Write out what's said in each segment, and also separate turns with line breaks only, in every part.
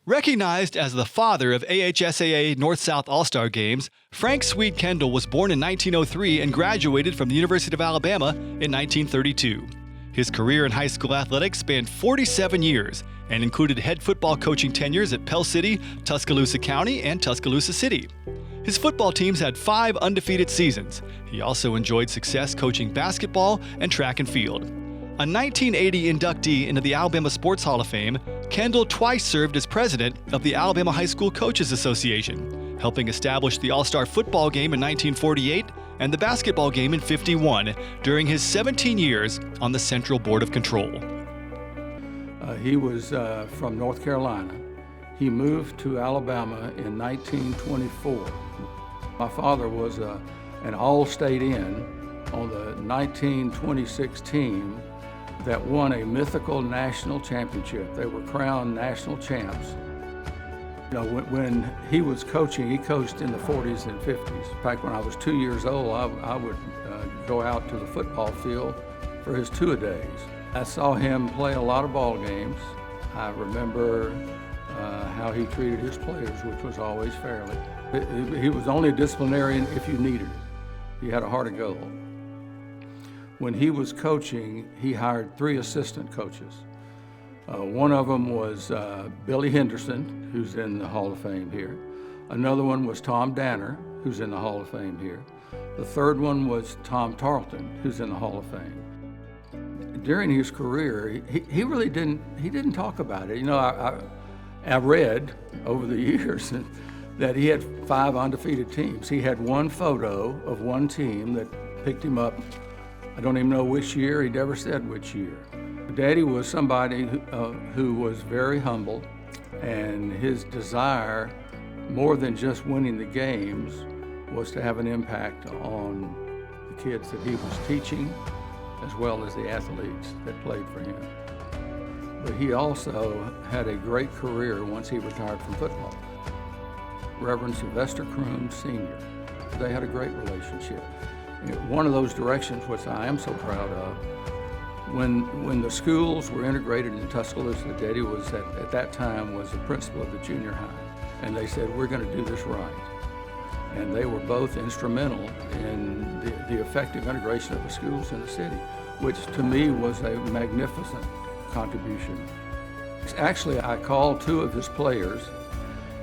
Recognized as the father of AHSAA North-South All-Star Games, Frank "SWEDE" Kendall was born in 1903 and graduated from the University of Alabama in 1932. His career in high school athletics spanned 47 years and included head football coaching tenures at Pell City, Tuscaloosa County, and Tuscaloosa City. His football teams had 5 undefeated seasons. He also enjoyed success coaching basketball and track and field. A 1980 inductee into the Alabama Sports Hall of Fame, Kendall twice served as president of the Alabama High School Coaches Association, helping establish the All-Star football game in 1948 and the basketball game in '51 during his 17 years on the Central Board of Control.
He was from North Carolina. He moved to Alabama in 1924. My father was an all-state in on the 1926 team that won a mythical national championship. They were crowned national champs. You know, when he was coaching, he coached in the 40s and 50s. In fact, when I was 2 years old, I would go out to the football field for his two-a-days. I saw him play a lot of ball games. I remember how he treated his players, which was always fairly. He was only a disciplinarian if you needed it. He had a heart of gold. When he was coaching, he hired 3 assistant coaches. One of them was Billy Henderson, who's in the Hall of Fame here. Another one was Tom Danner, who's in the Hall of Fame here. The third one was Tom Tarleton, who's in the Hall of Fame. During his career, he really didn't talk about it. You know, I read over the years that he had 5 undefeated teams. He had one photo of one team that picked him up. I don't even know which year. He never said which year. Daddy was somebody who was very humble, and his desire, more than just winning the games, was to have an impact on the kids that he was teaching, as well as the athletes that played for him. But he also had a great career once he retired from football. Reverend Sylvester Croom Sr., they had a great relationship. One of those directions, which I am so proud of, when the schools were integrated in Tuscaloosa, Daddy was at that time was the principal of the junior high, and they said, we're going to do this right. And they were both instrumental in the effective integration of the schools in the city, which to me was a magnificent contribution. Actually, I called 2 of his players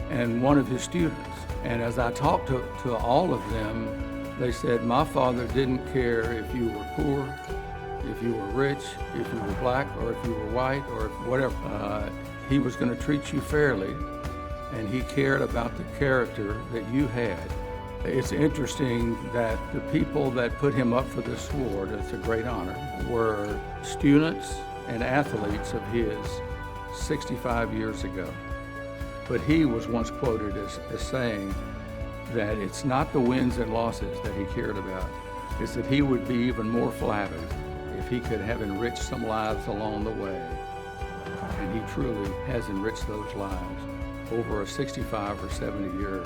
and 1 of his students, and as I talked to all of them, they said, my father didn't care if you were poor, if you were rich, if you were black, or if you were white, or whatever. He was going to treat you fairly, and he cared about the character that you had. It's interesting that the people that put him up for this award, it's a great honor, were students and athletes of his 65 years ago. But he was once quoted as saying that it's not the wins and losses that he cared about. It's that he would be even more flattered if he could have enriched some lives along the way. And he truly has enriched those lives over a 65 or 70-year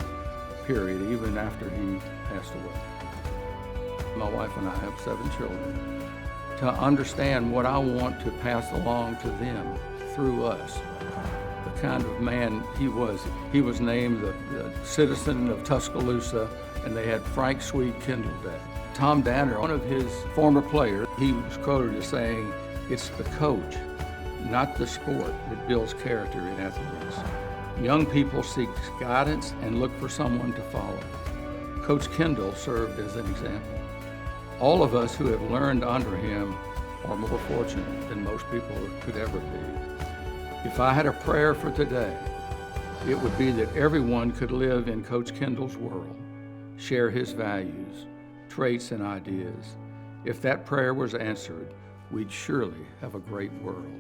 period, even after he passed away. My wife and I have 7 children. To understand what I want to pass along to them through us, the kind of man he was. He was named the citizen of Tuscaloosa, and they had Frank "SWEDE" Kendall Day. Tom Danner, one of his former players, he was quoted as saying, it's the coach, not the sport, that builds character in athletes. Young people seek guidance and look for someone to follow. Coach Kendall served as an example. All of us who have learned under him are more fortunate than most people could ever be. If I had a prayer for today, it would be that everyone could live in Coach Kendall's world, share his values, traits, and ideas. If that prayer was answered, we'd surely have a great world.